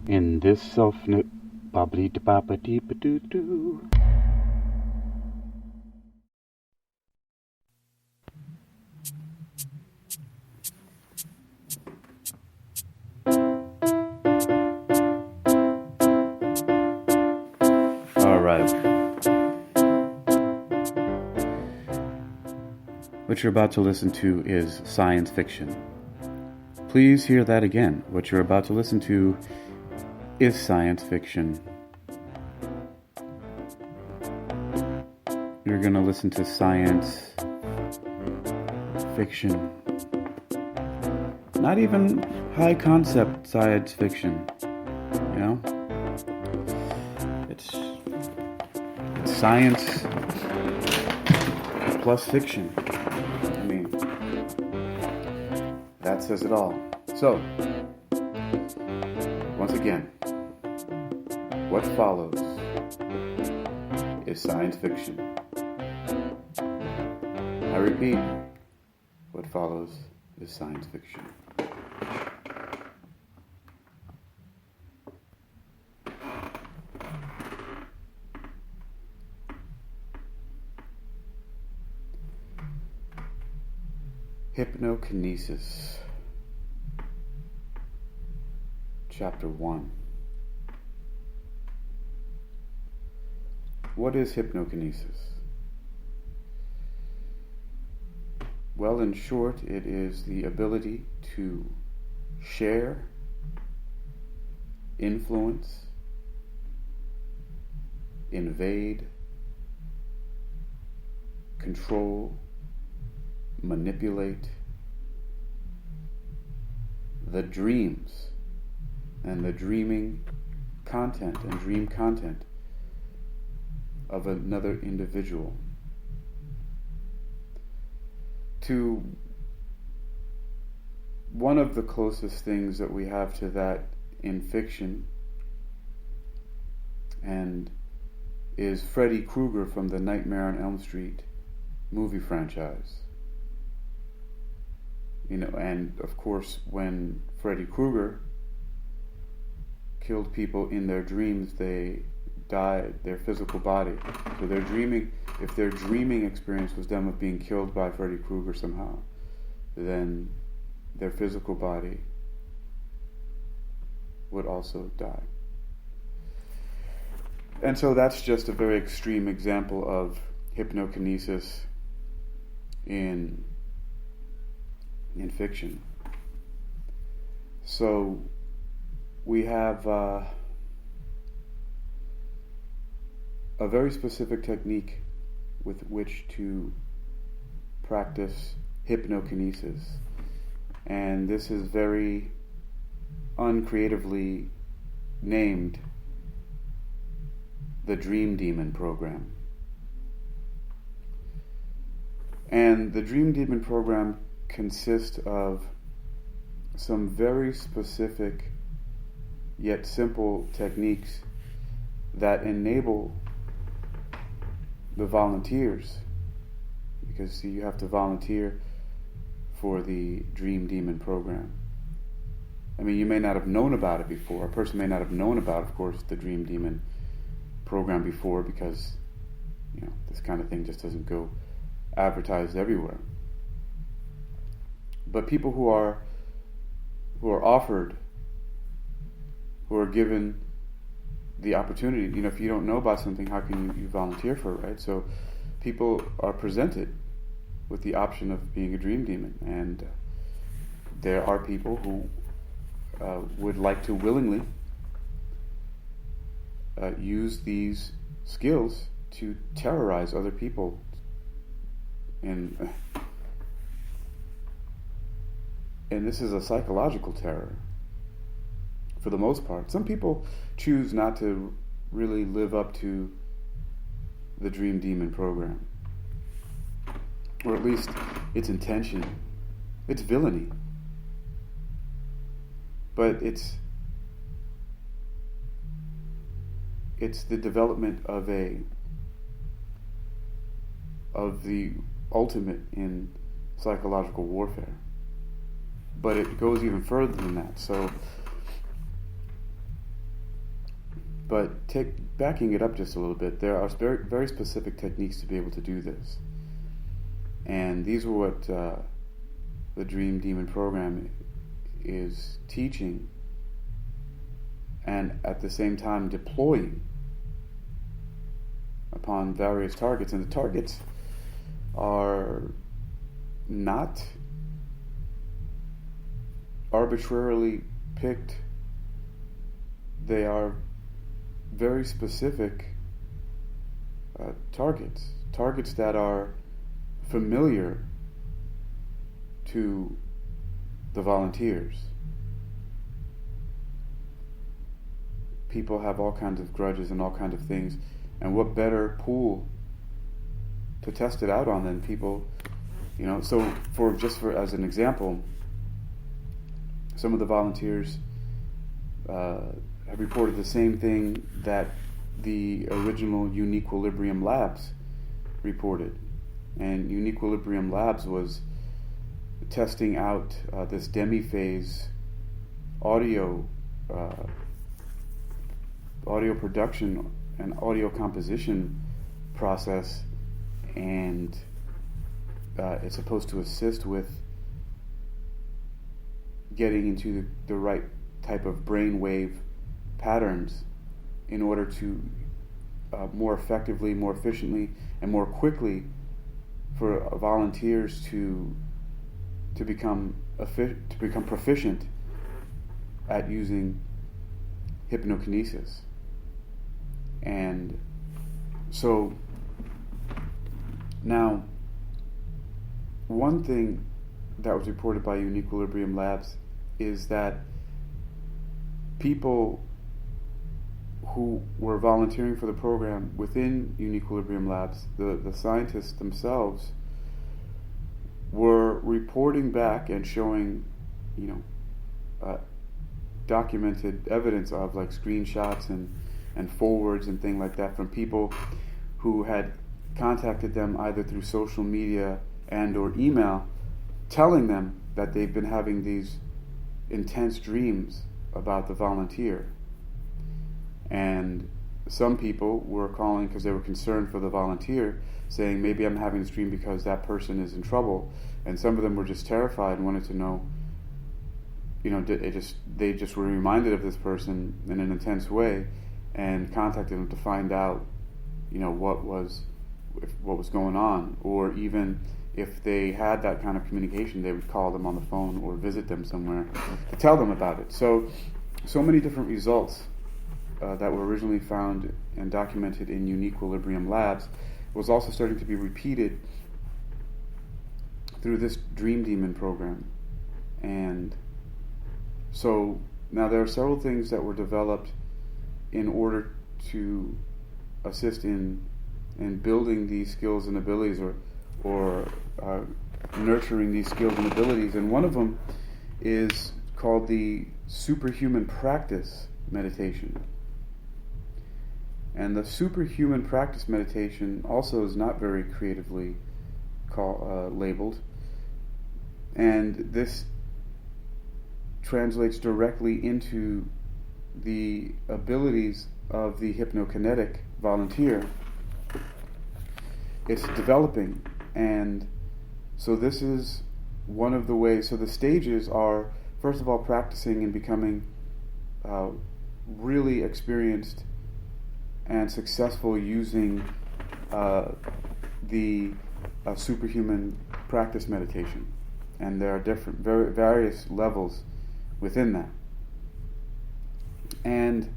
In this self-nip bobbly da baba dee ba doo doo. All right. What you're about to listen to is science fiction. Please hear that again. What you're about to listen to is science fiction. You're going to listen to science fiction. Not even high concept science fiction. You know? It's science plus fiction. I mean, that says it all. So, once again, what follows is science fiction. I repeat, what follows is science fiction. HypnoKinesis, Chapter 1. What is hypnokinesis? Well, in short, it is the ability to share, influence, invade, control, manipulate the dreams and the dreaming content and dream content of another individual to one of the closest things that we have to that in fiction, and is Freddy Krueger from the Nightmare on Elm Street movie franchise. You know, and of course, when Freddy Krueger killed people in their dreams, they died, their physical body. So their dreaming, if their dreaming experience was done with being killed by Freddy Krueger somehow, then their physical body would also die. And so that's just a very extreme example of hypnokinesis in fiction. So we have a very specific technique with which to practice hypnokinesis, and this is very uncreatively named the Dream Demon program. And the Dream Demon program consists of some very specific yet simple techniques that enable the volunteers, because see, you have to volunteer for the Dream Demon program. I mean, you may not have known about it before. A person may not have known about, of course, the Dream Demon program before, because, you know, this kind of thing just doesn't go advertised everywhere. But people who are offered, who are given the opportunity, you know, if you don't know about something, how can you volunteer for it, right? So people are presented with the option of being a dream demon, and there are people who would like to willingly use these skills to terrorize other people. And this is a psychological terror for the most part. Some people choose not to really live up to the Dream Demon program, or at least its intention. It's villainy, but it's the development of the ultimate in psychological warfare. But it goes even further than that. So But backing it up just a little bit, there are very, very specific techniques to be able to do this. And these are what the Dream Demon program is teaching, and at the same time deploying upon various targets. And the targets are not arbitrarily picked. They are very specific targets that are familiar to the volunteers. People have all kinds of grudges and all kinds of things, and what better pool to test it out on than people, so for as an example, some of the volunteers have reported the same thing that the original UniquilibriuM Labs reported. And UniquilibriuM Labs was testing out this DemiPhase audio production and audio composition process, and it's supposed to assist with getting into the right type of brainwave patterns in order to more effectively, more efficiently, and more quickly for volunteers to become proficient at using Hypno-Kinesis. And so now, one thing that was reported by UniquilibriuM Labs is that people who were volunteering for the program within UniquilibriuM Labs, the scientists themselves, were reporting back and showing, documented evidence of like screenshots and forwards and things like that from people who had contacted them either through social media and or email, telling them that they've been having these intense dreams about the volunteer. And some people were calling because they were concerned for the volunteer, saying maybe I'm having this dream because that person is in trouble. And some of them were just terrified and wanted to know, they just were reminded of this person in an intense way and contacted them to find out, what was going on. Or even if they had that kind of communication, they would call them on the phone or visit them somewhere to tell them about it. So many different results that were originally found and documented in UniquilibriuM Labs was also starting to be repeated through this Dream Demon program. And so now there are several things that were developed in order to assist in building these skills and abilities or nurturing these skills and abilities. And one of them is called the Superhuman Practice meditation. And the Superhuman Practice meditation also is not very creatively labeled. And this translates directly into the abilities of the hypnokinetic volunteer. It's developing, and so this is one of the ways. So the stages are, first of all, practicing and becoming really experienced and successful using the superhuman practice meditation. And there are different, various levels within that. And,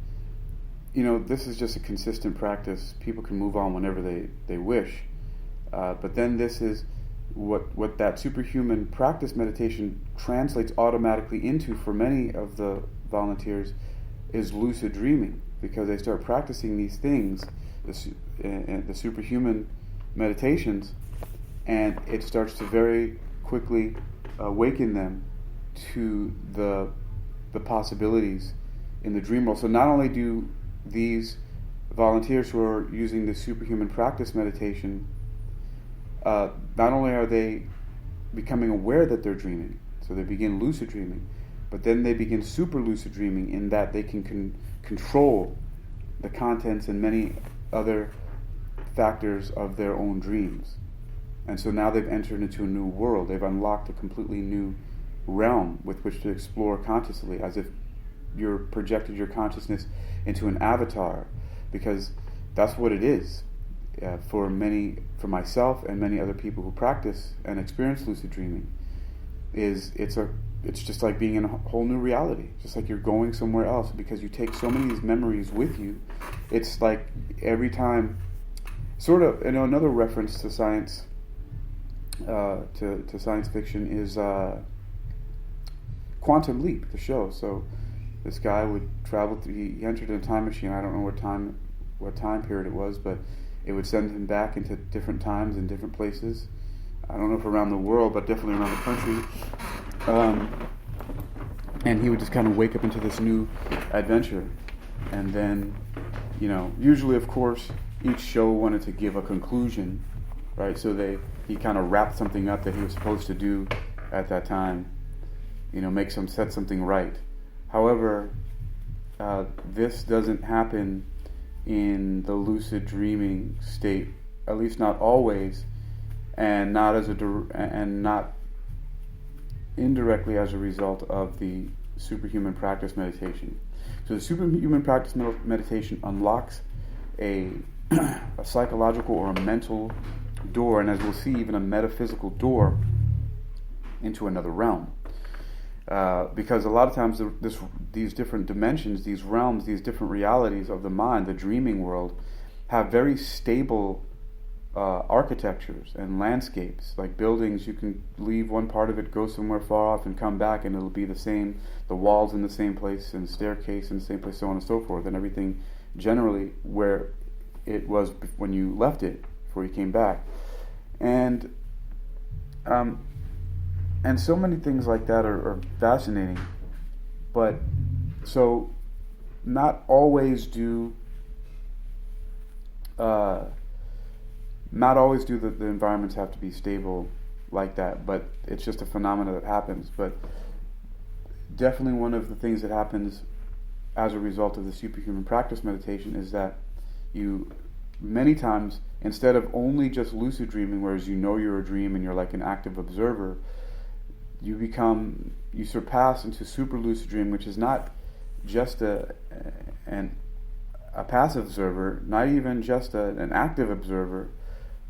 this is just a consistent practice. People can move on whenever they wish. But then this is what that superhuman practice meditation translates automatically into for many of the volunteers is lucid dreaming, because they start practicing these things, the superhuman meditations, and it starts to very quickly awaken them to the possibilities in the dream world. So not only do these volunteers who are using the superhuman practice meditation, not only are they becoming aware that they're dreaming, so they begin lucid dreaming, but then they begin super lucid dreaming in that they can control the contents and many other factors of their own dreams. And so now they've entered into a new world. They've unlocked a completely new realm with which to explore consciously, as if you're projected your consciousness into an avatar, because that's what it is. For myself and many other people who practice and experience lucid dreaming, it's just like being in a whole new reality. Just like you're going somewhere else, because you take so many of these memories with you. It's like every time, sort of, another reference to science, to science fiction is Quantum Leap, the show. So this guy would travel through. He entered in a time machine. I don't know what time period it was, but it would send him back into different times and different places. I don't know if around the world, but definitely around the country. And he would just kind of wake up into this new adventure. And then, usually, of course, each show wanted to give a conclusion, right? So he kind of wrapped something up that he was supposed to do at that time, set something right. However, this doesn't happen in the lucid dreaming state, at least not always, and not indirectly as a result of the superhuman practice meditation. So the superhuman practice meditation unlocks a psychological or a mental door, and as we'll see, even a metaphysical door into another realm. Because a lot of times these different dimensions, these realms, these different realities of the mind, the dreaming world, have very stable architectures and landscapes. Like buildings, you can leave one part of it, go somewhere far off, and come back, and it'll be the same. The walls in the same place, and staircase in the same place, so on and so forth, and everything generally where it was when you left it before you came back. And so many things like that are fascinating, but so not always do the environments have to be stable like that, but it's just a phenomenon that happens. But definitely one of the things that happens as a result of the superhuman practice meditation is that you, many times, instead of only just lucid dreaming, whereas you're a dream and you're like an active observer, you surpass into super lucid dream, which is not just a passive observer, not even just an active observer,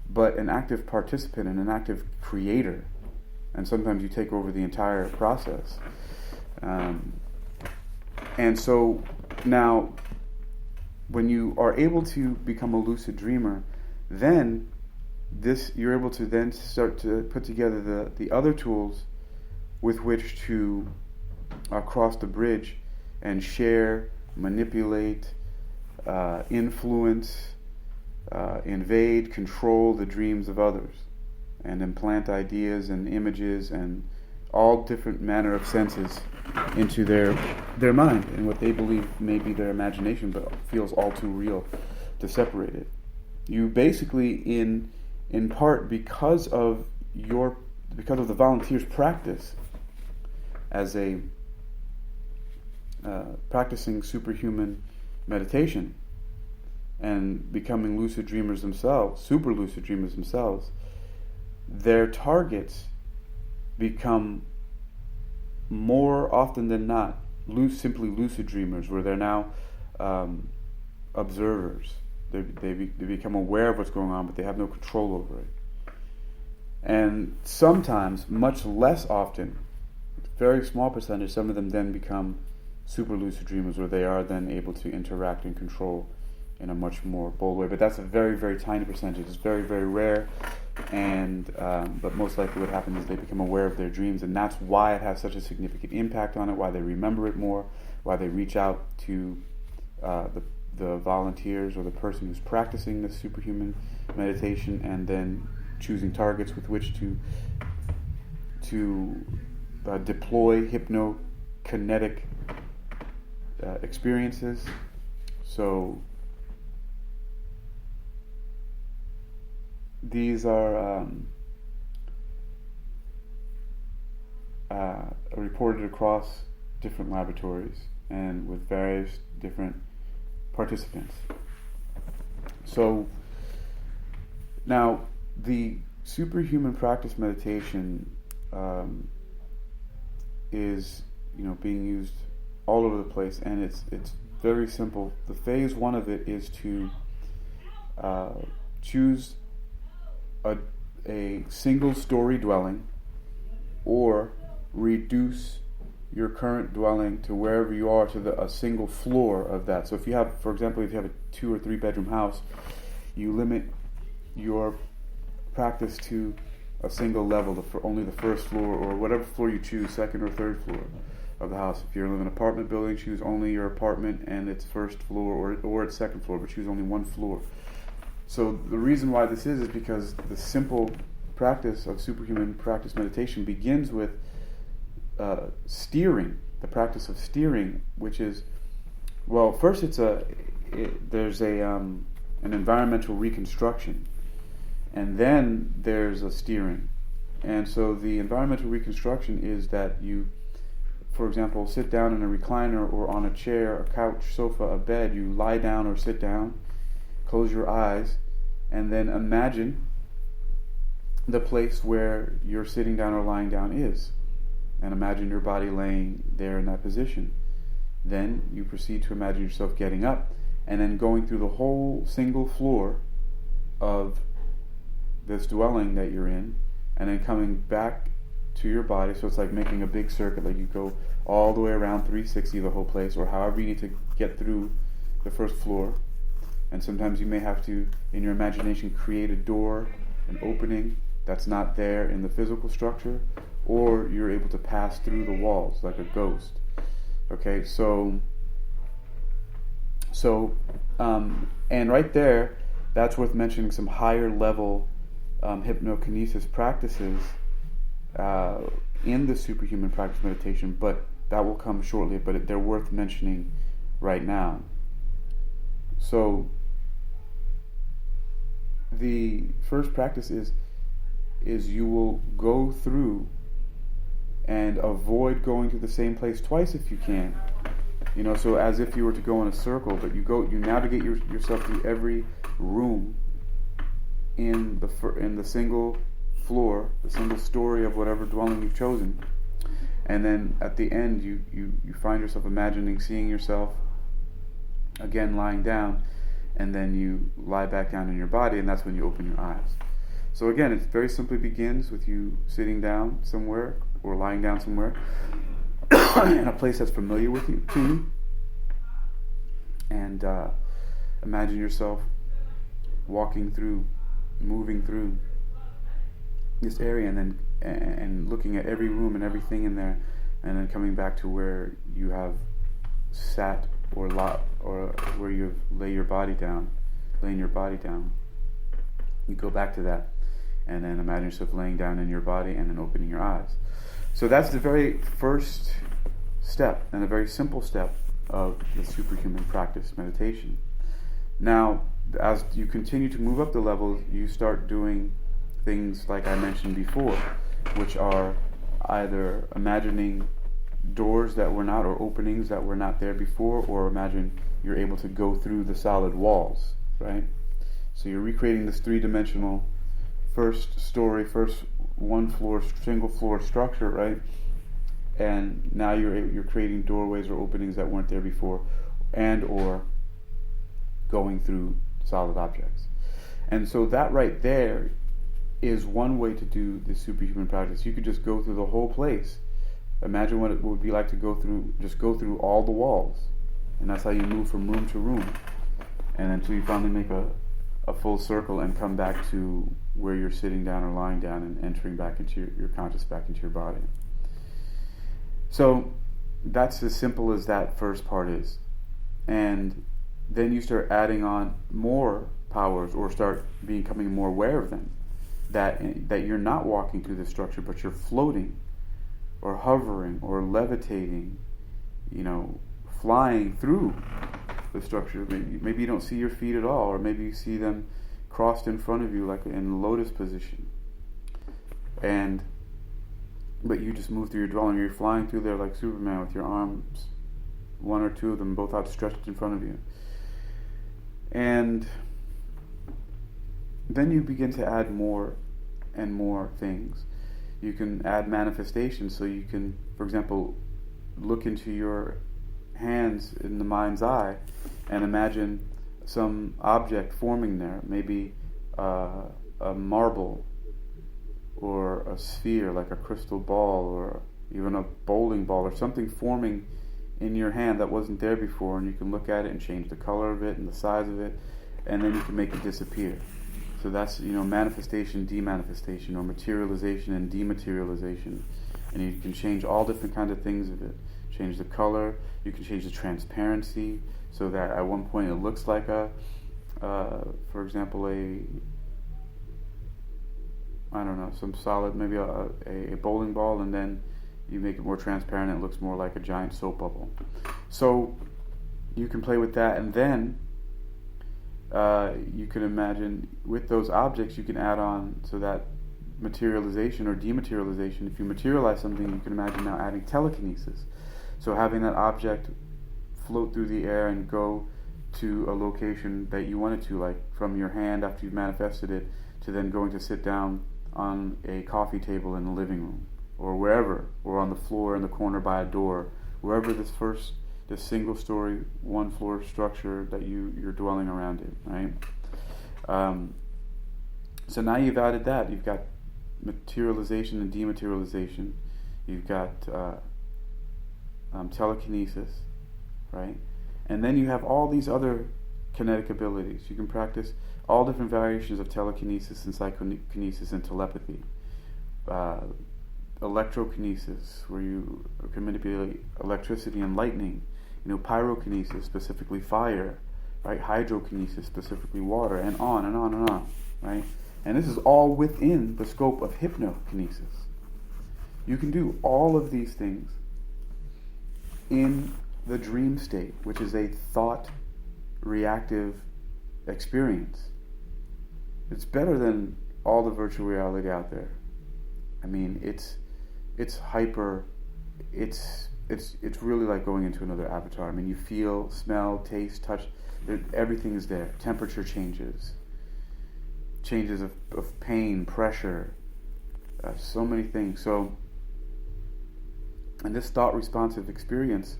but an active participant and an active creator. And sometimes you take over the entire process. And so now, when you are able to become a lucid dreamer, then you're able to then start to put together the other tools with which to cross the bridge and share, manipulate, influence, invade, control the dreams of others, and implant ideas and images and all different manner of senses into their mind and what they believe may be their imagination, but feels all too real to separate it. You basically, in part, because of the volunteer's practice as a practicing superhuman meditation and becoming lucid dreamers themselves, super lucid dreamers themselves, their targets become more often than not simply lucid dreamers, where they're now observers. They become aware of what's going on, but they have no control over it. And sometimes, much less often, very small percentage, some of them then become super lucid dreamers, where they are then able to interact and control in a much more bold way. But that's a very, very tiny percentage. It's very, very rare. And but most likely what happens is they become aware of their dreams, and that's why it has such a significant impact on it, why they remember it more, why they reach out to the volunteers or the person who's practicing the superhuman meditation, and then choosing targets with which to deploy hypno-kinetic experiences. So these are reported across different laboratories and with various different participants. So now the superhuman practice meditation is being used all over the place, and it's very simple. The phase one of it is to choose a single story dwelling, or reduce your current dwelling to wherever you are to a single floor of that. So if you have, for example, if you have a 2 or 3 bedroom house, you limit your practice to a single level, only the first floor, or whatever floor you choose, second or third floor of the house. If you're in an apartment building, choose only your apartment and its first floor, or its second floor, but choose only one floor. So the reason why this is because the simple practice of superhuman practice meditation begins with steering, the practice of steering, which is, well, first there's an environmental reconstruction, and then there's a steering. And so the environmental reconstruction is that you, for example, sit down in a recliner or on a chair, a couch, sofa, a bed. You lie down or sit down, close your eyes, and then imagine the place where you're sitting down or lying down is, and imagine your body laying there in that position. Then you proceed to imagine yourself getting up and then going through the whole single floor of this dwelling that you're in, and then coming back to your body. So it's like making a big circuit, like you go all the way around 360 the whole place, or however you need to get through the first floor. And sometimes you may have to, in your imagination, create a door, an opening that's not there in the physical structure, or you're able to pass through the walls like a ghost. Okay, so and right there, that's worth mentioning some higher level hypnokinesis practices in the superhuman practice meditation, but that will come shortly, but they're worth mentioning right now. So the first practice is you will go through and avoid going to the same place twice if you can. So as if you were to go in a circle, but you navigate yourself through every room in the single floor, the single story of whatever dwelling you've chosen, and then at the end you find yourself seeing yourself again lying down, and then you lie back down in your body, and that's when you open your eyes. So again, it very simply begins with you sitting down somewhere or lying down somewhere in a place that's familiar to you, and imagine yourself moving through this area, and looking at every room and everything in there, and then coming back to where you have sat or where you've laying your body down. You go back to that, and then imagine yourself laying down in your body and then opening your eyes. So that's the very first step, and a very simple step of the superhuman practice meditation. Now, as you continue to move up the levels, you start doing things like I mentioned before, which are either imagining doors that were not, or openings that were not there before, or imagine you're able to go through the solid walls, right? So you're recreating this three-dimensional first one floor, single floor structure, right? And now you're creating doorways or openings that weren't there before, and or going through solid objects. And so that right there is one way to do the superhuman practice. You could just go through the whole place. Imagine what it would be like to go through all the walls, and that's how you move from room to room, and until you finally make a full circle and come back to where you're sitting down or lying down and entering back into your conscious back into your body. So that's as simple as that first part is. And then you start adding on more powers, or start becoming more aware of them, that you're not walking through the structure, but you're floating or hovering or levitating, flying through the structure. Maybe you don't see your feet at all, or maybe you see them crossed in front of you like in lotus position, but you just move through your dwelling. You're flying through there like Superman with your arms, one or two of them both outstretched in front of you, And then you begin to add more and more things. You can add manifestations, so you can, for example, look into your hands in the mind's eye and imagine some object forming there, maybe a marble or a sphere like a crystal ball or even a bowling ball or something forming in your hand that wasn't there before, and you can look at it and change the color of it and the size of it, and then you can make it disappear. So that's, manifestation, demanifestation, or materialization and dematerialization. And you can change all different kinds of things of it. Change the color, you can change the transparency, so that at one point it looks like for example, some solid, maybe a bowling ball, and then you make it more transparent and it looks more like a giant soap bubble. So you can play with that, and then you can imagine with those objects you can add on, so that materialization or dematerialization, if you materialize something, you can imagine now adding telekinesis. So having that object float through the air and go to a location that you want it to, like from your hand after you've manifested it, to then going to sit down on a coffee table in the living room, or wherever, or on the floor in the corner by a door, wherever this single story, one floor structure that you're dwelling around in, right? So now you've added that. You've got materialization and dematerialization. You've got telekinesis, right? And then you have all these other kinetic abilities. You can practice all different variations of telekinesis and psychokinesis and telepathy. Electrokinesis, where you can manipulate electricity and lightning. Pyrokinesis, specifically fire, right? Hydrokinesis, specifically water, and on and on and on, right? And this is all within the scope of hypnokinesis. You can do all of these things in the dream state, which is a thought reactive experience. It's better than all the virtual reality out there. I mean, it's hyper, it's really like going into another avatar. I mean, you feel, smell, taste, touch, everything is there. Temperature changes of pain, pressure, so many things. So, in this thought responsive experience,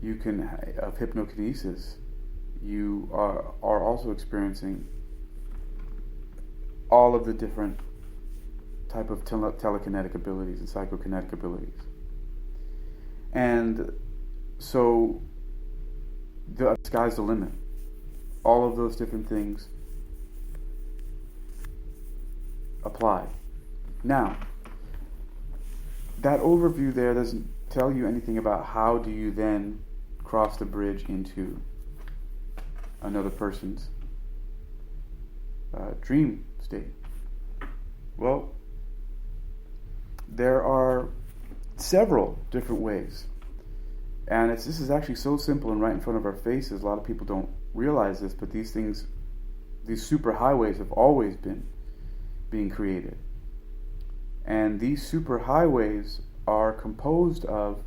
you can, of hypnokinesis, you are also experiencing all of the different type of telekinetic abilities and psychokinetic abilities. And so the sky's the limit. All of those different things apply. Now, that overview there doesn't tell you anything about how do you then cross the bridge into another person's dream state. Well, there are several different ways, and this is actually so simple and right in front of our faces. A lot of people don't realize this, but these superhighways have always been being created, and these superhighways are composed of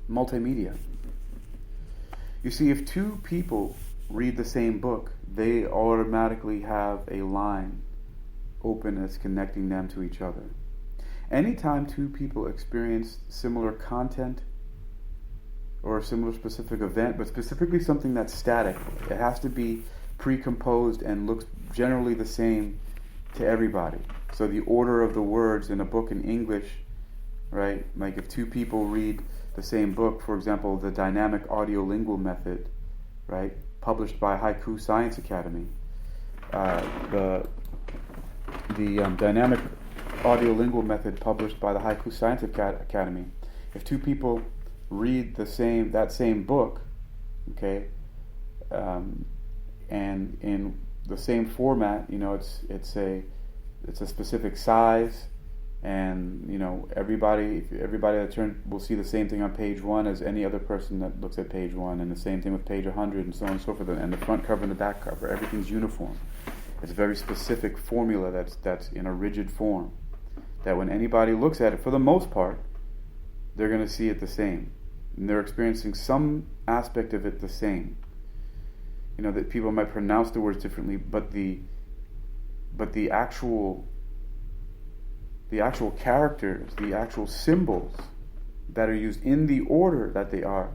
multimedia. You see, if two people read the same book, they automatically have a line open that's connecting them to each other. Anytime two people experience similar content or a similar specific event, but specifically something that's static, it has to be pre-composed and looks generally the same to everybody. So the order of the words in a book in English, right? Like if two people read the same book, for example, the Dynamic Audiolingual Method, right? Published by Haiku Science Academy. The Dynamic Audiolingual Method published by the Haiku Science Academy. If two people read that same book, okay, and in the same format, it's a specific size, and everybody that turns will see the same thing on page 1 as any other person that looks at page 1, and the same thing with page 100, and so on and so forth. And the front cover and the back cover, everything's uniform. It's a very specific formula that's in a rigid form, that when anybody looks at it, for the most part, they're going to see it the same, and they're experiencing some aspect of it the same. that people might pronounce the words differently, but the actual characters, the actual symbols that are used in the order that they are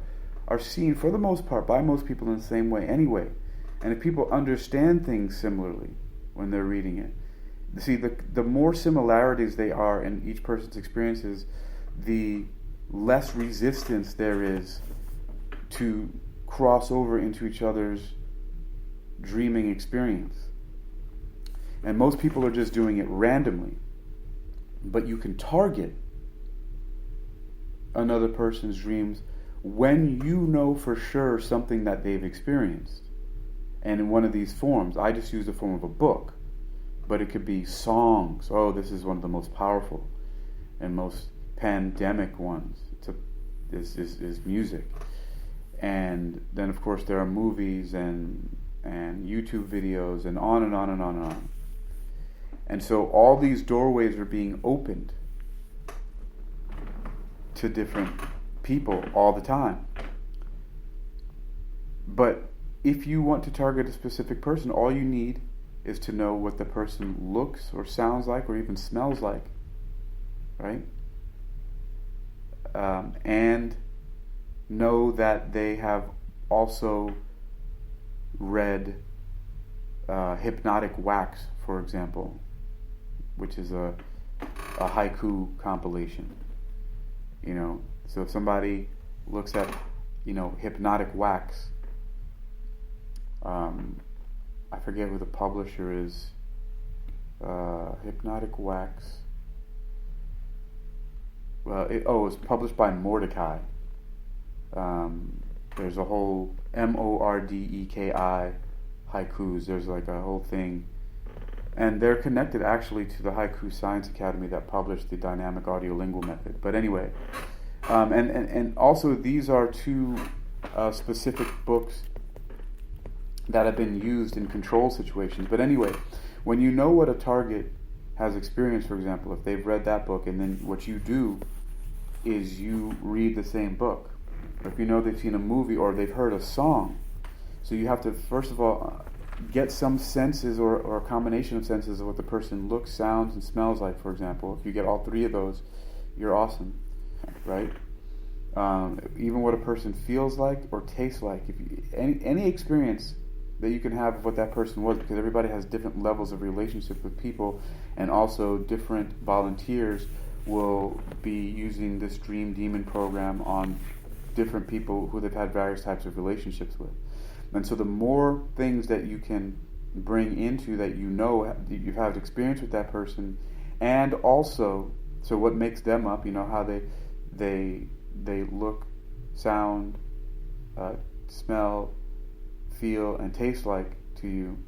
seen for the most part by most people in the same way anyway. And if people understand things similarly when they're reading it, see, the more similarities they are in each person's experiences, the less resistance there is to cross over into each other's dreaming experience. And most people are just doing it randomly. But you can target another person's dreams when you know for sure something that they've experienced. And in one of these forms, I just use the form of a book, but it could be songs. Oh, this is one of the most powerful and most pandemic ones. Is music. And then, of course, there are movies and YouTube videos and on and on and on and on. And so all these doorways are being opened to different people all the time. But if you want to target a specific person, all you need is to know what the person looks or sounds like or even smells like, right? And know that they have also read Hypnotic Wax, for example, which is a haiku compilation. So if somebody looks at, Hypnotic Wax, I forget who the publisher is. Hypnotic Wax. Well, it was published by Mordecai. There's a whole Mordeki haikus. There's like a whole thing. And they're connected actually to the Haiku Science Academy that published the dynamic audiolingual method. But anyway, and also these are two specific books that have been used in control situations. But anyway, when you know what a target has experienced, for example, if they've read that book, and then what you do is you read the same book. Or if you know they've seen a movie or they've heard a song. So you have to, first of all, get some senses or a combination of senses of what the person looks, sounds, and smells like, for example. If you get all three of those, you're awesome, right? Even what a person feels like or tastes like. If you, any experience that you can have of what that person was, because everybody has different levels of relationship with people, and also different volunteers will be using this Dream Demon program on different people who they've had various types of relationships with. And so the more things that you can bring into that you've had experience with that person, and also, so what makes them up, how they look, sound, smell, feel, and taste like to you,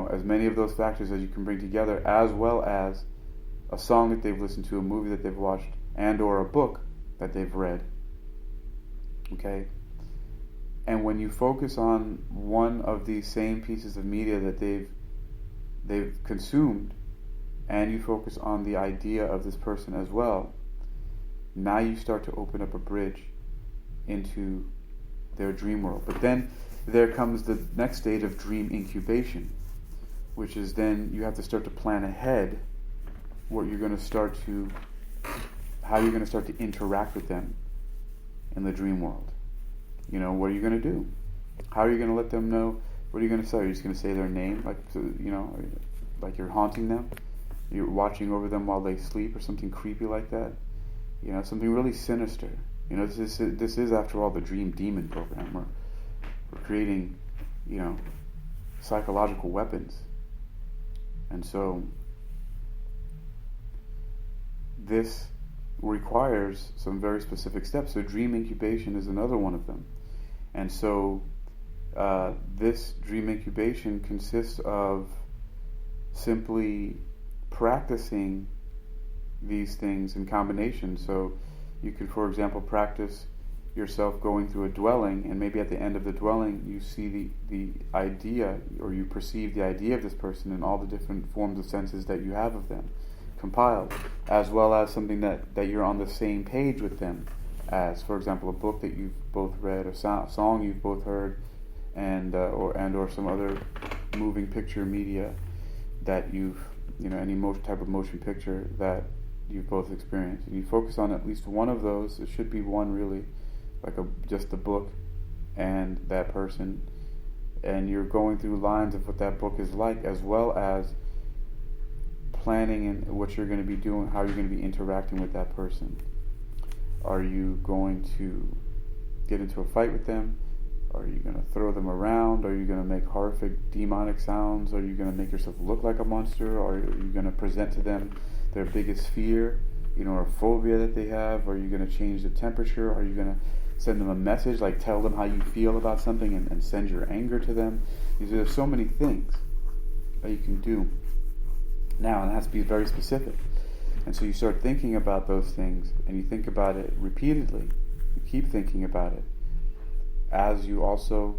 as many of those factors as you can bring together, as well as a song that they've listened to, a movie that they've watched, and or a book that they've read. Okay? And when you focus on one of these same pieces of media that they've consumed, and you focus on the idea of this person as well, now you start to open up a bridge into their dream world. But then there comes the next stage of dream incubation, which is then you have to start to plan ahead how you're going to start to interact with them in the dream world. What are you going to do? How are you going to let them know? What are you going to say? Are you just going to say their name, like you're haunting them? You're watching over them while they sleep, or something creepy like that? Something really sinister. This is after all the Dream Demon program. We're creating, psychological weapons. And so this requires some very specific steps. So dream incubation is another one of them. And so this dream incubation consists of simply practicing these things in combination. So you could, for example, practice yourself going through a dwelling, and maybe at the end of the dwelling you see the idea, or you perceive the idea of this person in all the different forms of senses that you have of them compiled, as well as something that you're on the same page with them as, for example, a book that you've both read, a song you've both heard, or some other moving picture media that you've, any type of motion picture that you've both experienced. And you focus on at least one of those. It should be one, really, like just the book and that person, and you're going through lines of what that book is like, as well as planning and what you're going to be doing, how you're going to be interacting with that person. Are you going to get into a fight with them? Are you going to throw them around? Are you going to make horrific demonic sounds? Are you going to make yourself look like a monster? Or are you going to present to them their biggest fear, or phobia that they have? Are you going to change the temperature? Are you going to send them a message, like tell them how you feel about something and send your anger to them? There's so many things that you can do now, and it has to be very specific. And so you start thinking about those things, and you think about it repeatedly. You keep thinking about it as you also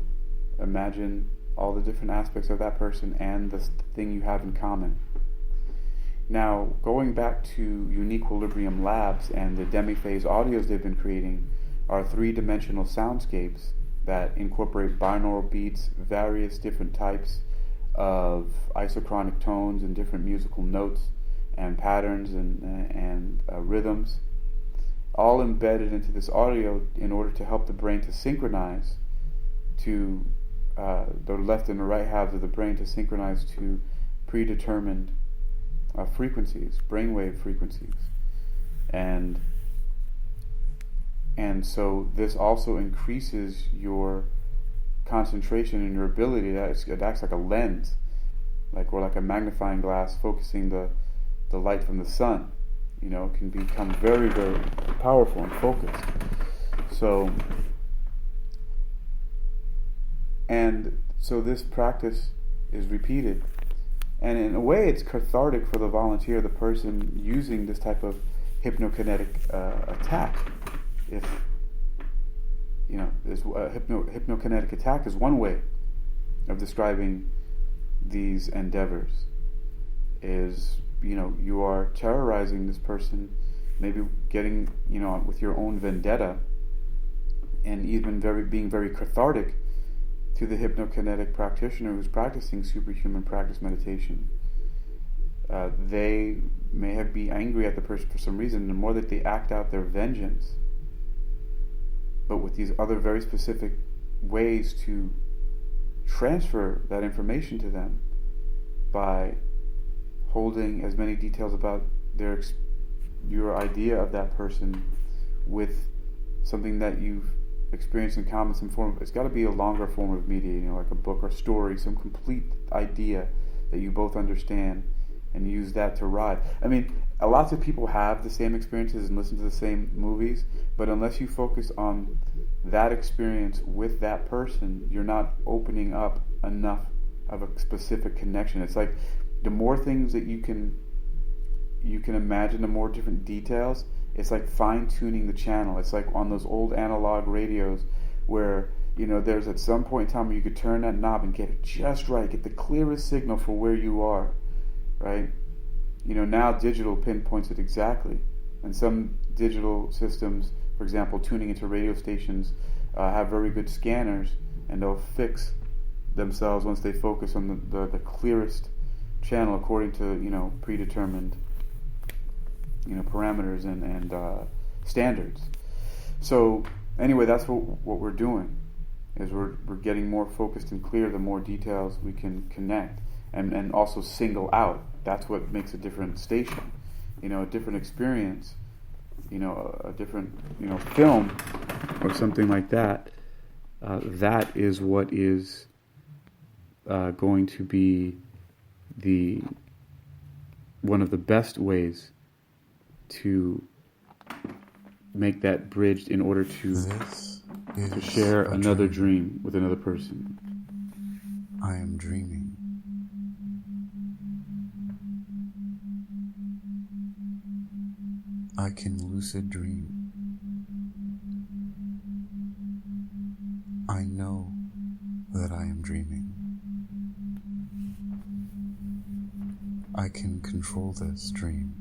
imagine all the different aspects of that person and the thing you have in common. Now, going back to UniquilibriuM Labs and the DemiPhase audios they've been creating are three-dimensional soundscapes that incorporate binaural beats, various different types of isochronic tones and different musical notes and patterns and rhythms, all embedded into this audio in order to help the brain to synchronize to the left and the right halves of the brain, to synchronize to predetermined frequencies, brainwave frequencies. And so this also increases your concentration and your ability. It acts like a lens, or like a magnifying glass focusing the light from the sun. Can become very, very powerful and focused. So this practice is repeated, and in a way it's cathartic for the volunteer, the person using this type of hypnokinetic attack. If this hypnokinetic attack is one way of describing these endeavors. Is you are terrorizing this person, maybe getting with your own vendetta, and even being very cathartic to the hypnokinetic practitioner who's practicing superhuman practice meditation. They may be angry at the person for some reason. The more that they act out their vengeance, but with these other very specific ways to transfer that information to them, by holding as many details about your idea of that person with something that you've experienced in common, some form. It's got to be a longer form of media, like a book or story, some complete idea that you both understand, and use that to ride. I mean, lots of people have the same experiences and listen to the same movies, but unless you focus on that experience with that person, you're not opening up enough of a specific connection. It's like the more things that you can imagine, the more different details. It's like fine-tuning the channel. It's like on those old analog radios where there's at some point in time where you could turn that knob and get it just right, get the clearest signal for where you are, right? Now digital pinpoints it exactly, and some digital systems, for example, tuning into radio stations, have very good scanners, and they'll fix themselves once they focus on the clearest channel according to predetermined parameters and standards. So anyway, that's what we're doing, is we're getting more focused and clear the more details we can connect and also single out. That's what makes a different station, a different experience, a different film or something like that. That is what is going to be one of the best ways to make that bridge in order to share another dream with another person. I am dreaming. I can lucid dream. I know that I am dreaming. I can control this dream.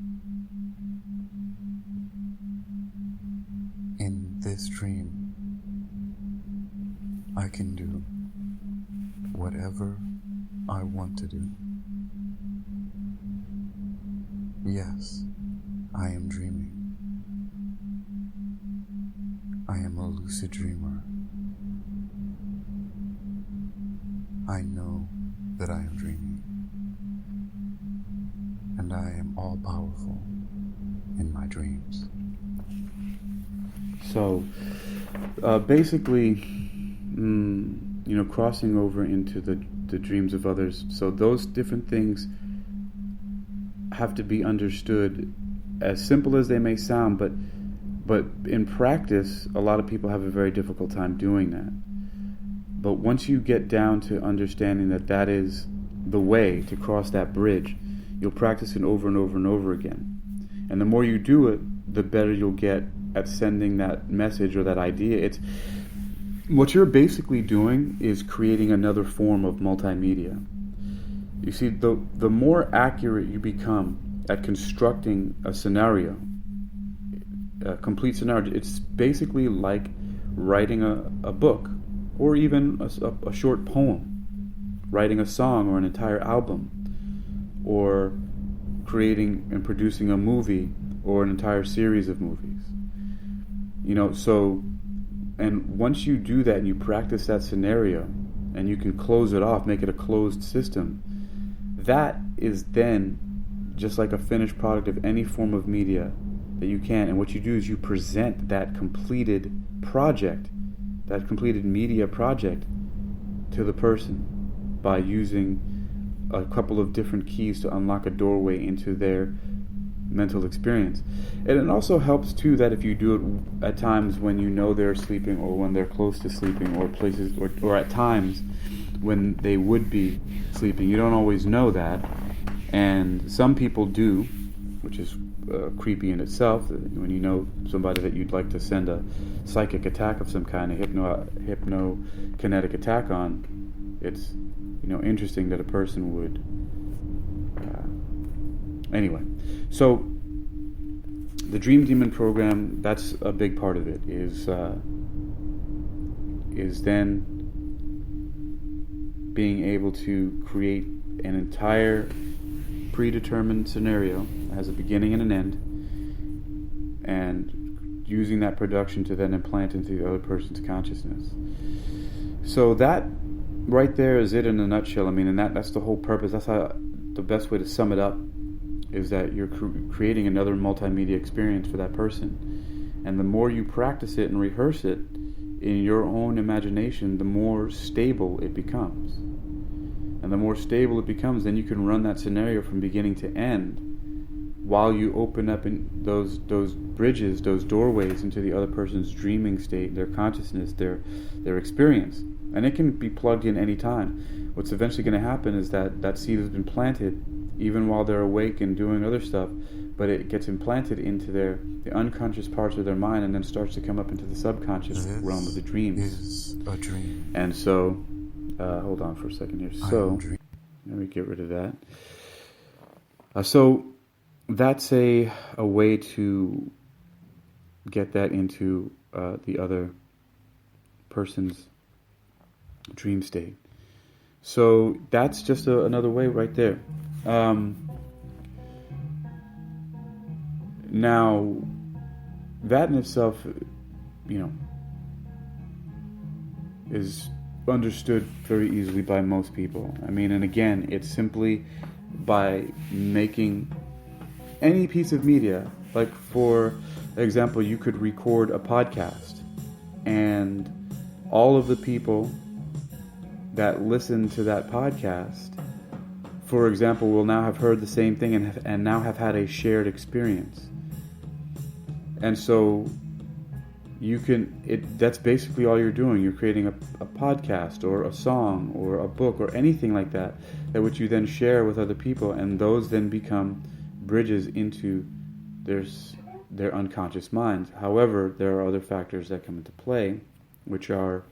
In this dream, I can do whatever I want to do. Yes, I am dreaming. I am a lucid dreamer. I know that I am dreaming, and I am all powerful in my dreams. So, basically, crossing over into the dreams of others. So those different things have to be understood, as simple as they may sound, but in practice, a lot of people have a very difficult time doing that. But once you get down to understanding that that is the way to cross that bridge, you'll practice it over and over and over again. And the more you do it, the better you'll get at sending that message or that idea. It's what you're basically doing is creating another form of multimedia. You see, the more accurate you become at constructing a scenario, a complete scenario, it's basically like writing a book, or even a short poem, writing a song or an entire album, or creating and producing a movie or an entire series of movies. And once you do that and you practice that scenario and you can close it off, make it a closed system, that is then just like a finished product of any form of media that you can. And what you do is you present that completed project, that completed media project, to the person by using a couple of different keys to unlock a doorway into their mental experience. And it also helps too that if you do it at times when you know they're sleeping, or when they're close to sleeping, or places, or at times when they would be sleeping. You don't always know that, and some people do, which is creepy in itself. When you know somebody that you'd like to send a psychic attack of some kind, a hypno-kinetic attack on, it's interesting that a person would. Anyway, so the Dream Demon program, that's a big part of it, is then being able to create an entire predetermined scenario that has a beginning and an end, and using that production to then implant into the other person's consciousness. So that right there is it in a nutshell. I mean, and that's the whole purpose. That's how the best way to sum it up is that you're creating another multimedia experience for that person. And the more you practice it and rehearse it in your own imagination, the more stable it becomes. And the more stable it becomes, then you can run that scenario from beginning to end while you open up in those bridges, those doorways into the other person's dreaming state, their consciousness, their experience. And it can be plugged in any time. What's eventually going to happen is that seed has been planted even while they're awake and doing other stuff, but it gets implanted into the unconscious parts of their mind, and then starts to come up into the subconscious realm of the dreams. Is a dream. And so, hold on for a second here. So, let me get rid of that. So, that's a way to get that into the other person's dream state. So that's just another way right there. Now, that in itself, is understood very easily by most people. I mean, and again, it's simply by making any piece of media. Like, for example, you could record a podcast, and all of the people that listen to that podcast, for example, will now have heard the same thing and now have had a shared experience. And so that's basically all you're doing. You're creating a podcast or a song or a book or anything like that which you then share with other people, and those then become bridges into their unconscious minds. However, there are other factors that come into play, which are,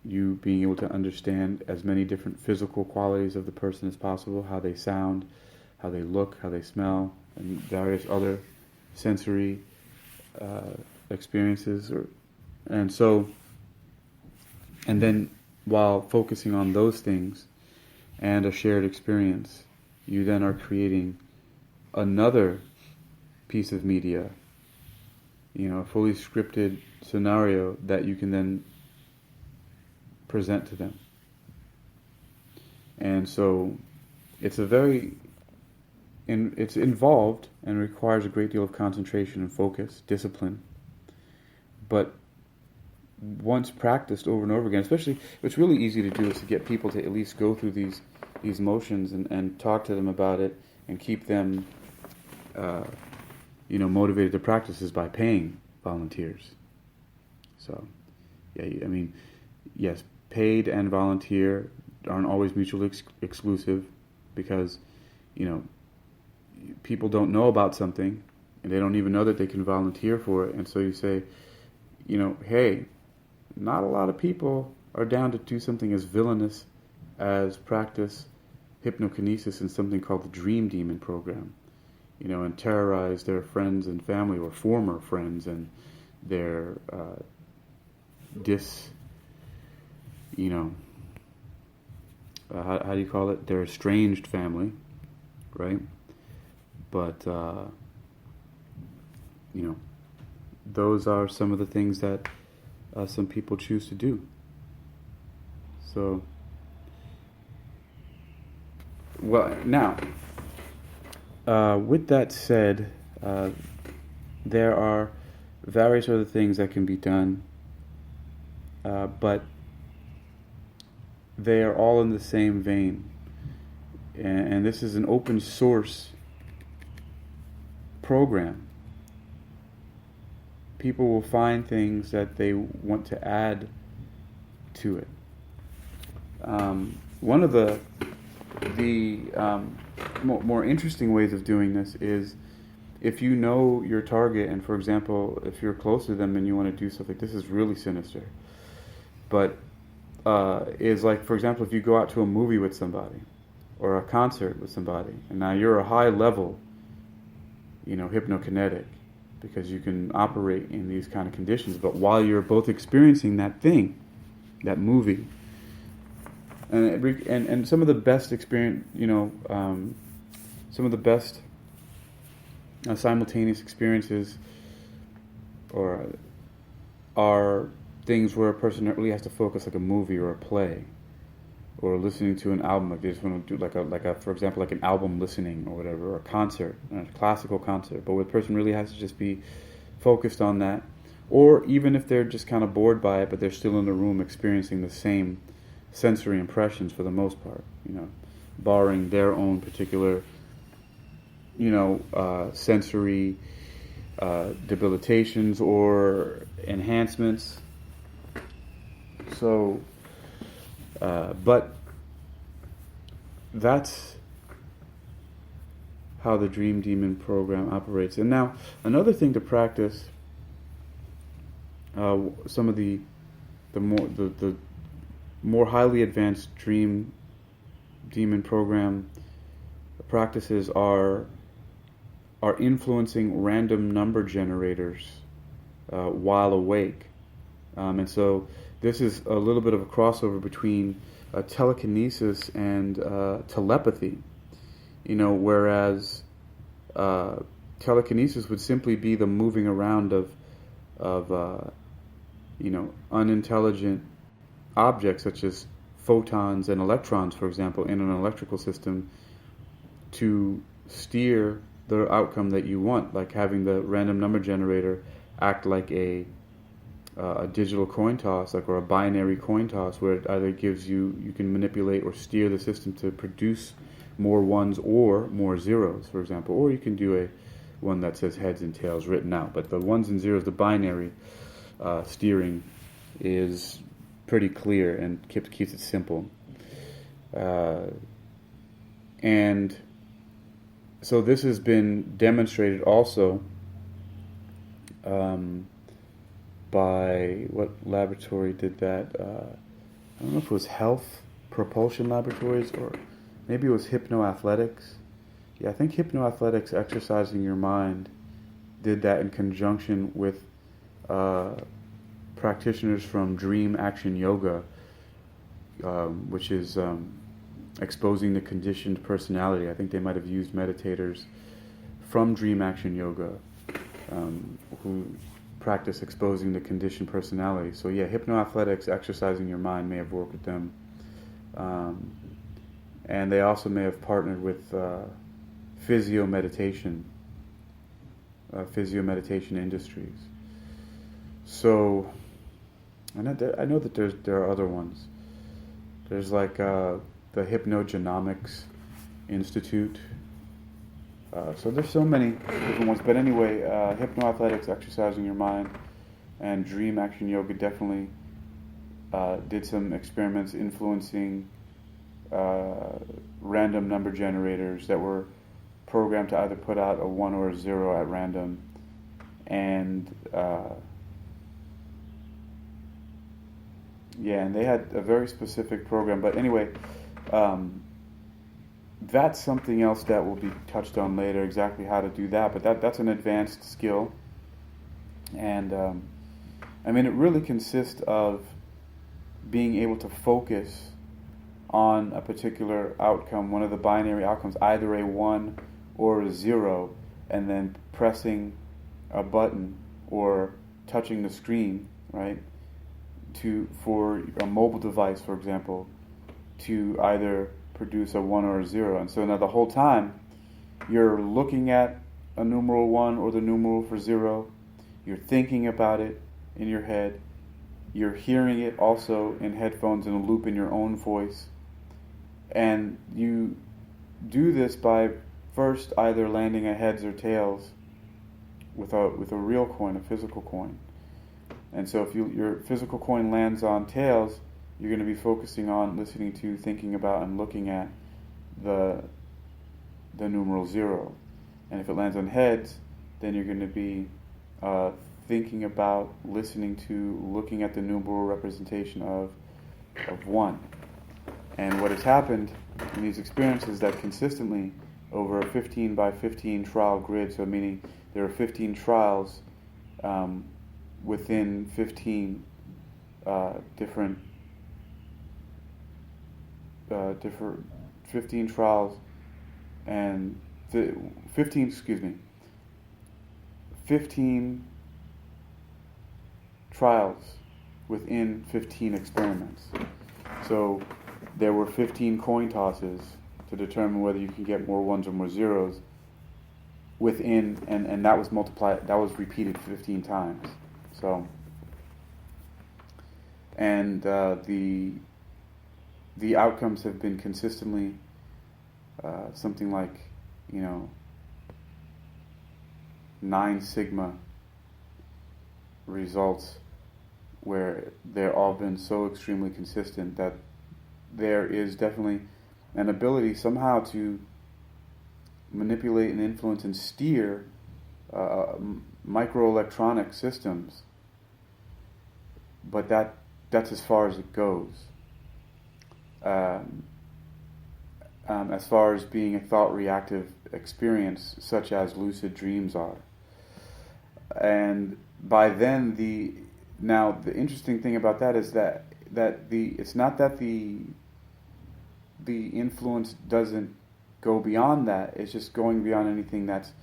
you being able to understand as many different physical qualities of the person as possible, how they sound, how they look, how they smell, and various other sensory experiences, and then while focusing on those things and a shared experience, you then are creating another piece of media, a fully scripted scenario that you can then present to them. And so it's it's involved and requires a great deal of concentration and focus, discipline. But once practiced over and over again, especially, what's really easy to do is to get people to at least go through these motions and talk to them about it and keep them motivated to practice is by paying volunteers. So, yes, paid and volunteer aren't always mutually exclusive, because, people don't know about something and they don't even know that they can volunteer for it. And so you say, hey, not a lot of people are down to do something as villainous as practice hypnokinesis in something called the Dream Demon program, and terrorize their friends and family, or former friends, and their how do you call it? Their estranged family, right? But, those are some of the things that some people choose to do. So, well, now, with that said, there are various other things that can be done, but they are all in the same vein. And this is an open source program. People will find things that they want to add to it. One of the more interesting ways of doing this is, if you know your target, and for example, if you're close to them and you want to do stuff like this, is really sinister. But is like, for example, if you go out to a movie with somebody or a concert with somebody, and now you're a high level, hypnokinetic, because you can operate in these kind of conditions, but while you're both experiencing that thing, that movie, and some of the best experience, some of the best simultaneous experiences are things where a person really has to focus, like a movie or a play, or listening to an album. Like they just want to do for example, like an album listening or whatever, or a concert, a classical concert. But where the person really has to just be focused on that, or even if they're just kind of bored by it, but they're still in the room experiencing the same sensory impressions for the most part, barring their own particular, sensory debilitations or enhancements. So, but that's how the Dream Demon program operates. And now, another thing to practice, some of the more highly advanced Dream Demon program practices are influencing random number generators while awake. And so this is a little bit of a crossover between telekinesis and telepathy. Whereas telekinesis would simply be the moving around of unintelligent objects, such as photons and electrons, for example, in an electrical system, to steer the outcome that you want, like having the random number generator act like a digital coin toss, or a binary coin toss, where it either gives you can manipulate or steer the system to produce more ones or more zeros, for example. Or you can do one that says heads and tails written out. But the ones and zeros, the binary steering, is pretty clear and keeps it simple. And so this has been demonstrated also by what laboratory did that? I don't know if it was Health Propulsion Laboratories, or maybe it was HypnoAthletics. Yeah, I think HypnoAthletics, Exercising Your Mind, did that in conjunction with practitioners from Dream Action Yoga, which is exposing the conditioned personality. I think they might have used meditators from Dream Action Yoga who practice exposing the conditioned personality. So yeah, HypnoAthletics, exercising your mind, may have worked with them. And they also may have partnered with physio meditation industries. So I know that there are other ones. There's like the Hypnogenomics Institute. So there's so many different ones. But anyway, HypnoAthletics, exercising your mind, and Dream Action Yoga definitely did some experiments influencing random number generators that were programmed to either put out a 1 or a 0 at random. And and they had a very specific program. But anyway, that's something else that will be touched on later, exactly how to do that. But that's an advanced skill. And I mean, it really consists of being able to focus on a particular outcome, one of the binary outcomes, either a 1 or a 0, and then pressing a button or touching the screen, right, for a mobile device, for example, to either produce a 1 or a 0. And so now the whole time you're looking at a numeral 1 or the numeral for 0, you're thinking about it in your head, you're hearing it also in headphones in a loop in your own voice, and you do this by first either landing a heads or tails with a real coin, a physical coin. And so if your physical coin lands on tails, you're going to be focusing on listening to, thinking about, and looking at the numeral 0. And if it lands on heads, then you're going to be thinking about, listening to, looking at the numeral representation of 1. And what has happened in these experiences is that consistently over a 15 by 15 trial grid, so meaning there are 15 trials within 15 different 15 trials and 15 trials within 15 experiments. So there were 15 coin tosses to determine whether you can get more 1s or more 0s within, and that was repeated 15 times. So, and the outcomes have been consistently something like, 9 sigma results, where they've all been so extremely consistent that there is definitely an ability somehow to manipulate and influence and steer microelectronic systems, but that's as far as it goes. As far as being a thought-reactive experience, such as lucid dreams are. And by then, the interesting thing about that is that it's not that the influence doesn't go beyond that. It's just going beyond anything that's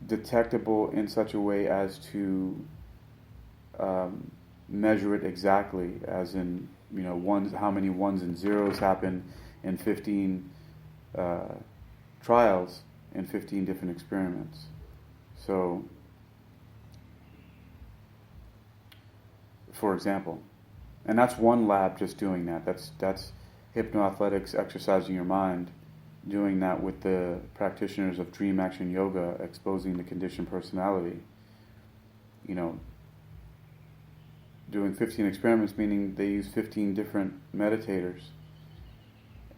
detectable in such a way as to measure it exactly, as in, how many 1s and 0s happen in 15 trials in 15 different experiments. So, for example, and that's one lab just doing that. That's HypnoAthletics, exercising your mind, doing that with the practitioners of Dream Action Yoga, exposing the conditioned personality. Doing 15 experiments, meaning they use 15 different meditators,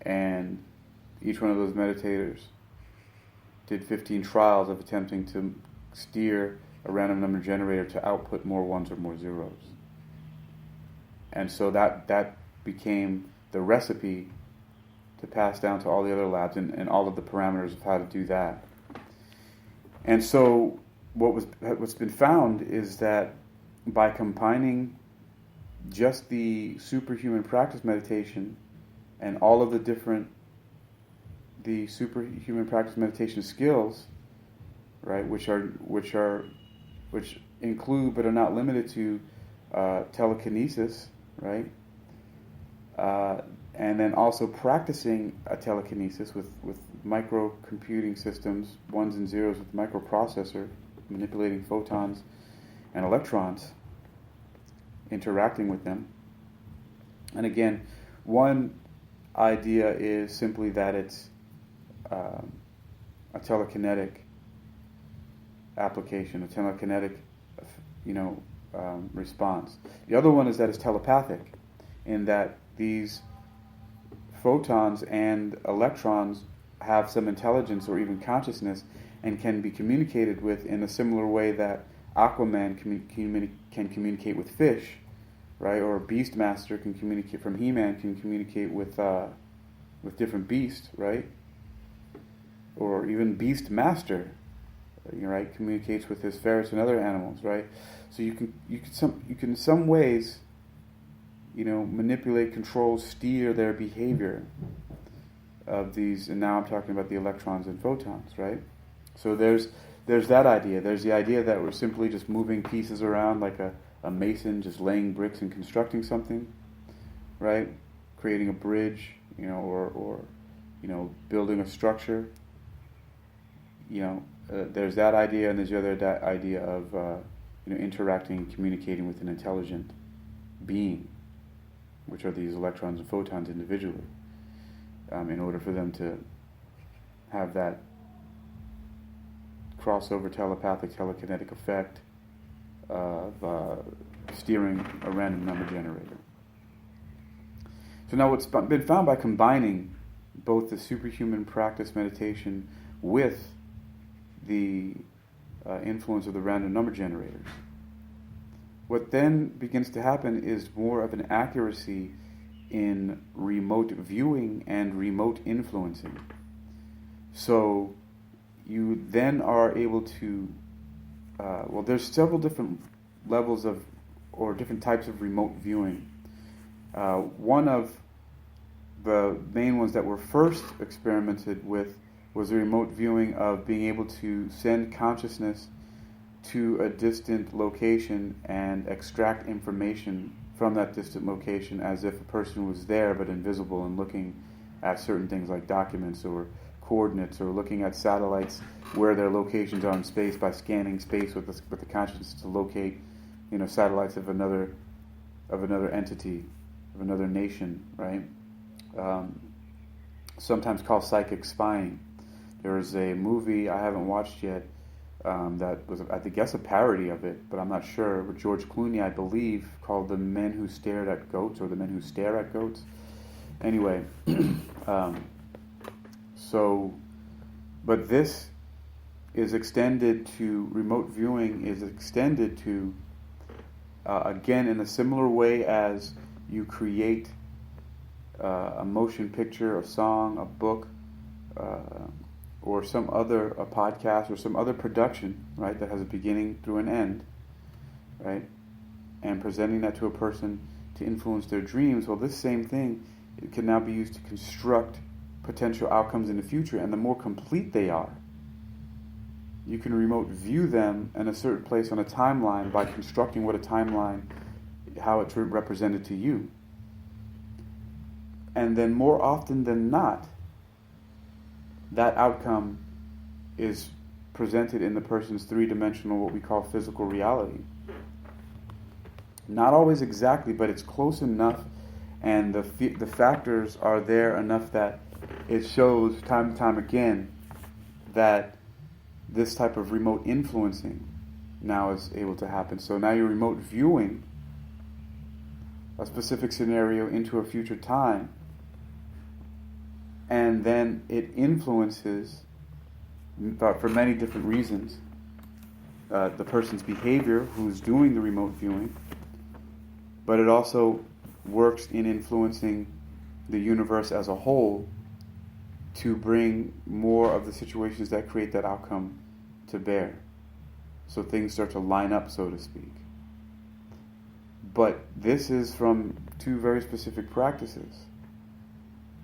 and each one of those meditators did 15 trials of attempting to steer a random number generator to output more 1s or more 0s. And so that became the recipe to pass down to all the other labs, and all of the parameters of how to do that. And so what's been found is that by combining just the superhuman practice meditation and all of the superhuman practice meditation skills, right, which include but are not limited to telekinesis, right, and then also practicing a telekinesis with microcomputing systems, ones and zeros with microprocessor, manipulating photons and electrons, interacting with them. And again, one idea is simply that it's a telekinetic application, a telekinetic, response. The other one is that it's telepathic, in that these photons and electrons have some intelligence or even consciousness and can be communicated with in a similar way that Aquaman can communicate with fish, right? Or Beastmaster can communicate, from He-Man can communicate with different beasts, right? Or even Beastmaster, right, communicates with his ferrets and other animals, right? So you can in some ways, manipulate, control, steer their behavior of these. And now I'm talking about the electrons and photons, right? So there's that idea. There's the idea that we're simply just moving pieces around like a mason, just laying bricks and constructing something, right? Creating a bridge, or building a structure. There's that idea, and there's the other idea of interacting and communicating with an intelligent being, which are these electrons and photons individually, in order for them to have that crossover telepathic telekinetic effect of steering a random number generator. So now what's been found by combining both the superhuman practice meditation with the influence of the random number generators, what then begins to happen is more of an accuracy in remote viewing and remote influencing. So you then are able to, there's several different levels of, or different types of remote viewing. One of the main ones that were first experimented with was the remote viewing of being able to send consciousness to a distant location and extract information from that distant location as if a person was there but invisible, and looking at certain things like documents or coordinates, or looking at satellites where their locations are in space by scanning space with the consciousness to locate, satellites of another entity, of another nation, right? Sometimes called psychic spying. There is a movie I haven't watched yet that was, I guess, a parody of it, but I'm not sure, with George Clooney, I believe, called The Men Who Stared at Goats, or The Men Who Stare at Goats. Anyway, but this is extended to, remote viewing is extended to, again, in a similar way as you create a motion picture, a song, a book, or a podcast, or some other production, right, that has a beginning through an end, right, and presenting that to a person to influence their dreams. Well, this same thing, it can now be used to construct potential outcomes in the future, and the more complete they are, you can remote view them in a certain place on a timeline by constructing what a timeline, how it's represented to you. And then more often than not, that outcome is presented in the person's three-dimensional, what we call physical reality. Not always exactly, but it's close enough, and the factors are there enough that it shows time and time again that this type of remote influencing now is able to happen. So now you're remote viewing a specific scenario into a future time, and then it influences, for many different reasons, the person's behavior who's doing the remote viewing, but it also works in influencing the universe as a whole to bring more of the situations that create that outcome to bear. So things start to line up, so to speak. But this is from two very specific practices.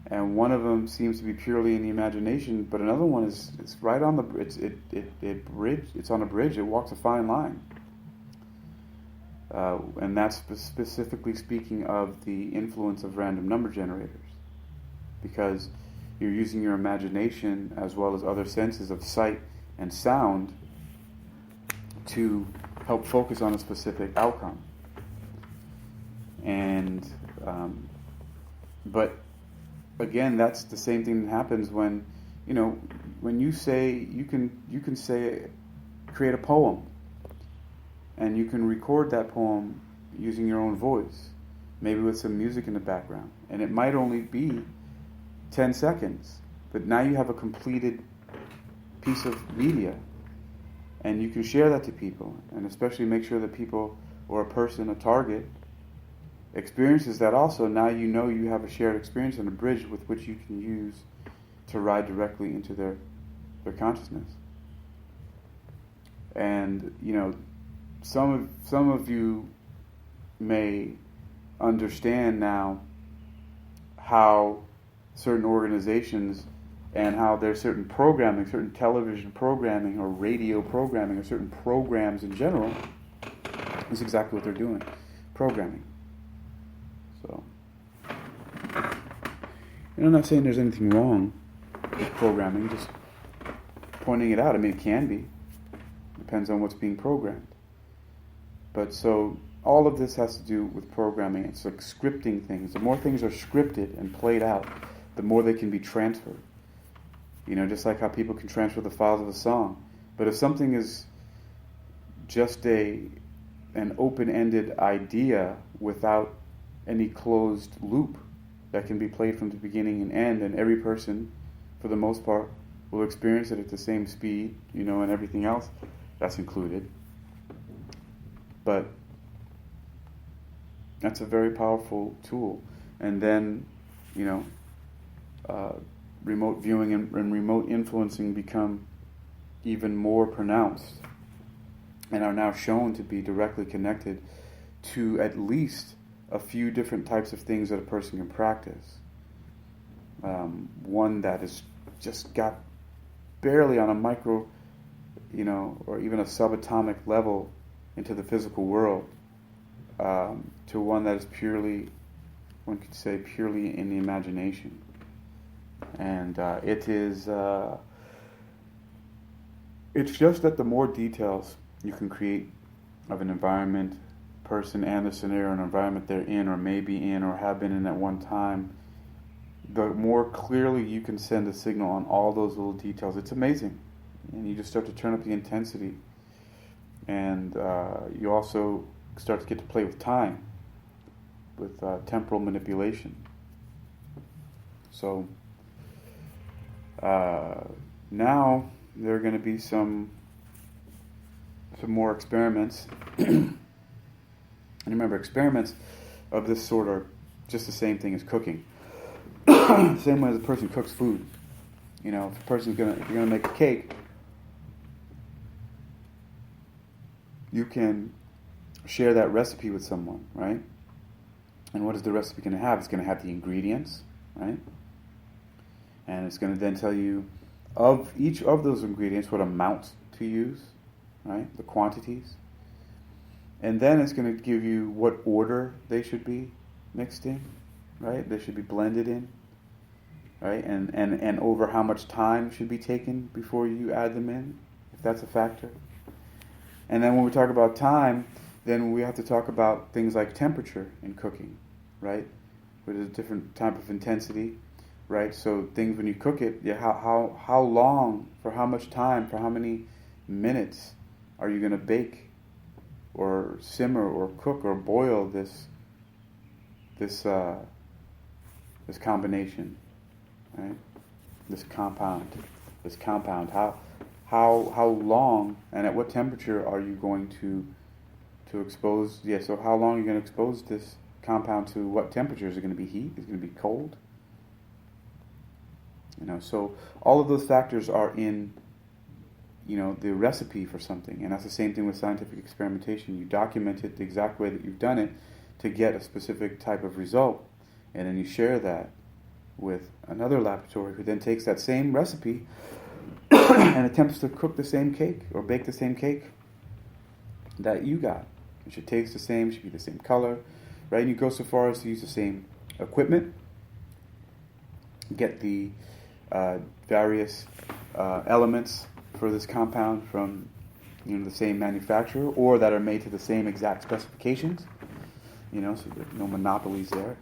And one of them seems to be purely in the imagination, but another one is right on the it's on a bridge. It walks a fine line, and that's specifically speaking of the influence of random number generators, because you're using your imagination as well as other senses of sight and sound to help focus on a specific outcome. And but again, that's the same thing that happens when, when you say, you can say, create a poem, and you can record that poem using your own voice, maybe with some music in the background, and it might only be 10 seconds, but now you have a completed piece of media, and you can share that to people, and especially make sure that people, or a person, a target, experiences that also. Now you have a shared experience and a bridge with which you can use to ride directly into their consciousness. And some of you may understand now how certain organizations and how there's certain programming, certain television programming or radio programming or certain programs in general is exactly what they're doing, programming. So, I'm not saying there's anything wrong with programming, just pointing it out. I mean, it can be. Depends on what's being programmed. But so, all of this has to do with programming. It's like scripting things. The more things are scripted and played out, the more they can be transferred. Just like how people can transfer the files of a song. But if something is just an open-ended idea without any closed loop that can be played from the beginning and end, and every person, for the most part, will experience it at the same speed, and everything else that's included. But that's a very powerful tool. And then, remote viewing and remote influencing become even more pronounced and are now shown to be directly connected to at least a few different types of things that a person can practice. One that is just got barely on a micro, or even a subatomic level into the physical world, to one that is purely, one could say, purely in the imagination. And it's just that the more details you can create of an environment, person, and the scenario and environment they're in or may be in or have been in at one time, the more clearly you can send a signal on all those little details. It's amazing. And you just start to turn up the intensity. And you also start to get to play with time, with temporal manipulation. So now there are going to be some more experiments. And remember, experiments of this sort are just the same thing as cooking. Same way as a person cooks food. If you're gonna make a cake, you can share that recipe with someone, right? And what is the recipe going to have? It's going to have the ingredients, right? And it's going to then tell you of each of those ingredients what amount to use, right? The quantities. And then it's going to give you what order they should be mixed in, right? They should be blended in, right? And over how much time should be taken before you add them in, if that's a factor. And then when we talk about time, then we have to talk about things like temperature in cooking, right? Which is a different type of intensity, right? So things when you cook it, how long, for how much time, for how many minutes are you going to bake or simmer or cook or boil this combination, right? This compound. How long and at what temperature are you going to expose? So how long are you going to expose this compound to? What temperature? Is it going to be heat? Is it going to be cold? So all of those factors are in the recipe for something. And that's the same thing with scientific experimentation. You document it the exact way that you've done it, to get a specific type of result, and then you share that with another laboratory who then takes that same recipe and attempts to cook the same cake or bake the same cake that you got. It should taste the same, it should be the same color, right? And you go so far as to use the same equipment, get the various elements for this compound from the same manufacturer, or that are made to the same exact specifications, so there's no monopolies there.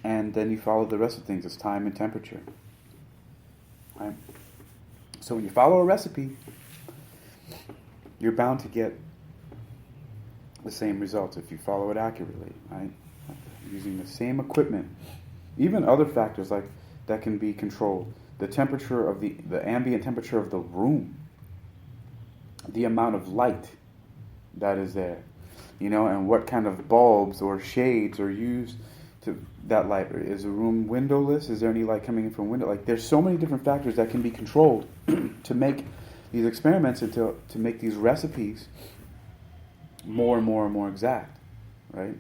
And then you follow the rest of things. It's time and temperature. Right? So when you follow a recipe, you're bound to get the same results if you follow it accurately, right? Using the same equipment. Even other factors like that can be controlled. The temperature of the ambient temperature of the room, the amount of light that is there, and what kind of bulbs or shades are used to that light. Is the room windowless? Is there any light coming in from window? Like, there's so many different factors that can be controlled to make these experiments and to make these recipes more and more and more exact, right?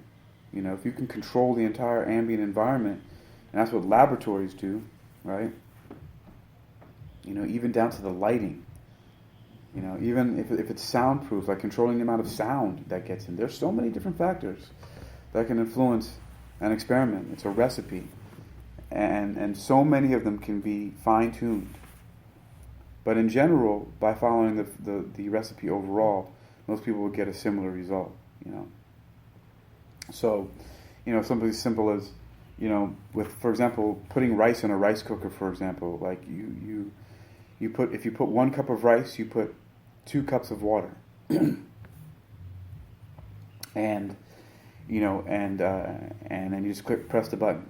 If you can control the entire ambient environment, and that's what laboratories do, right? Even down to the lighting. Even if it's soundproof, like controlling the amount of sound that gets in. There's so many different factors that can influence an experiment. It's a recipe. And so many of them can be fine-tuned. But in general, by following the recipe overall, most people will get a similar result, So, something as simple as, with, for example, putting rice in a rice cooker, for example, like if you put 1 cup of rice, you put 2 cups of water. And then you just press the button,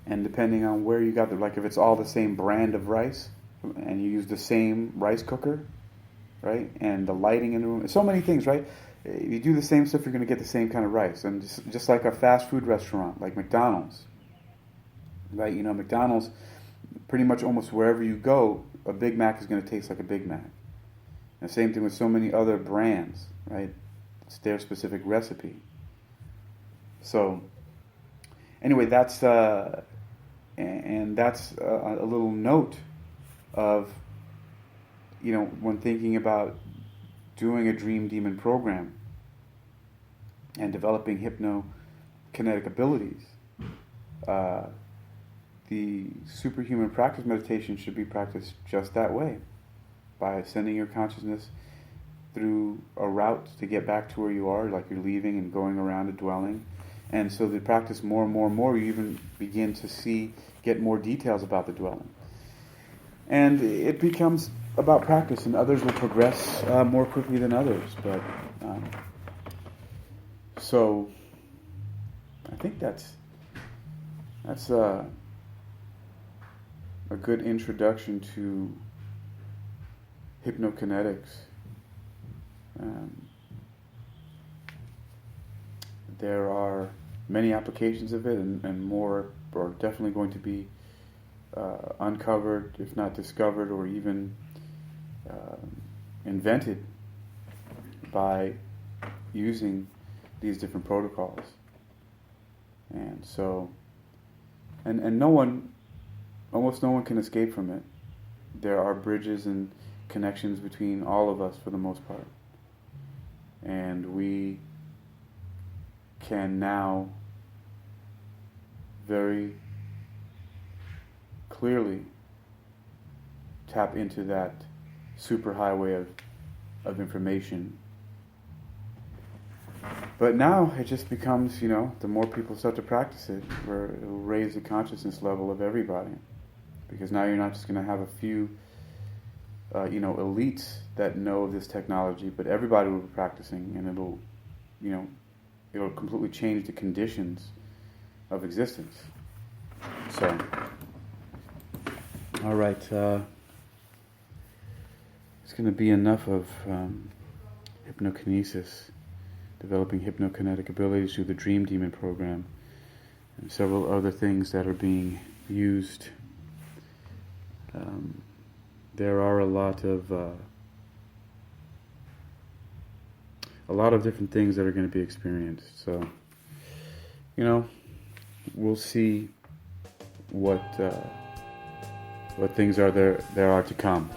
and depending on where you got like if it's all the same brand of rice, and you use the same rice cooker, right, and the lighting in the room, so many things, right? If you do the same stuff, you're going to get the same kind of rice. And just like a fast food restaurant, like McDonald's, right? McDonald's, pretty much almost wherever you go, a Big Mac is going to taste like a Big Mac. And the same thing with so many other brands, right? It's their specific recipe. So, anyway, that's a little note of, when thinking about doing a Dream Demon program and developing hypno-kinetic abilities. The superhuman practice meditation should be practiced just that way, by sending your consciousness through a route to get back to where you are, like you're leaving and going around a dwelling. And so to practice more and more and more, you even begin to get more details about the dwelling. And it becomes about practice, and others will progress more quickly than others. But so I think that's a good introduction to hypnokinetics. There are many applications of it, and more are definitely going to be uncovered, if not discovered, or even invented by using these different protocols. And so, and almost no one can escape from it. There are bridges and connections between all of us for the most part. And we can now very clearly tap into that superhighway of information. But now it just becomes, the more people start to practice it, where it'll raise the consciousness level of everybody. Because now you're not just going to have a few, elites that know this technology, but everybody will be practicing, and it'll completely change the conditions of existence. So, all right, it's going to be enough of hypnokinesis, developing hypnokinetic abilities through the Dream Demon program, and several other things that are being used. There are a lot of a lot of different things that are going to be experienced. So, we'll see what things are there are to come.